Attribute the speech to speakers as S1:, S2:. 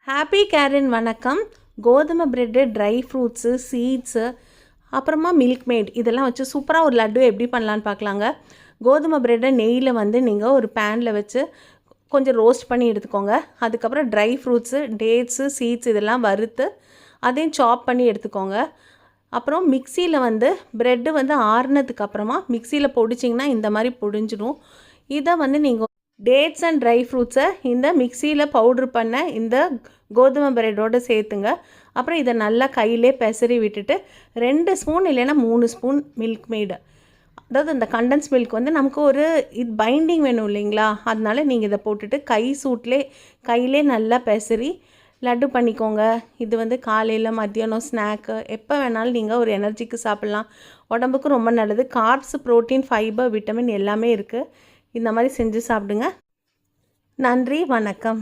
S1: Happy கேரின் வணக்கம். கோதுமை bread, dry fruits, seeds, அப்புறமா மில்க் மேட் இதெல்லாம் வச்சு சூப்பராக ஒரு லட்டு எப்படி பண்ணலான்னு பார்க்கலாங்க. கோதுமை ப்ரெட்டை நெய்யில் நீங்கள் ஒரு பேனில் வச்சு கொஞ்சம் ரோஸ்ட் பண்ணி எடுத்துக்கோங்க. அதுக்கப்புறம் ட்ரை ஃப்ரூட்ஸு, டேட்ஸு, சீட்ஸ் இதெல்லாம் வறுத்து அதையும் சாப் பண்ணி எடுத்துக்கோங்க. அப்புறம் மிக்சியில் ப்ரெட்டு ஆறுனதுக்கப்புறமா மிக்சியில் பொடிச்சிங்கன்னா இந்த மாதிரி பொடிஞ்சிடும். இதை நீங்கள் டேட்ஸ் அண்ட் ட்ரை ஃப்ரூட்ஸை இந்த மிக்சியில் பவுட்ரு பண்ண இந்த கோதுமை ப்ரெட்டோடு சேர்த்துங்க. அப்புறம் இதை நல்லா கையிலே பெசரி விட்டுட்டு 2 ஸ்பூன் இல்லைன்னா 3 ஸ்பூன் மில்க் மேடு, அதாவது இந்த கண்டன்ஸ் மில்க் நமக்கு ஒரு பைண்டிங் வேணும் இல்லைங்களா, அதனால நீங்கள் இதை போட்டுட்டு கையிலே நல்லா பெசரி லட்டு பண்ணிக்கோங்க. இது காலையில், மத்தியானம், ஸ்நாக்கு எப்போ வேணாலும் நீங்கள் ஒரு எனர்ஜிக்கு சாப்பிட்லாம். உடம்புக்கு ரொம்ப நல்லது. கார்ப்ஸ், ப்ரோட்டீன், ஃபைபர், விட்டமின் எல்லாமே இருக்குது. இந்த மாதிரி செஞ்சு சாப்பிடுங்க. நன்றி, வணக்கம்.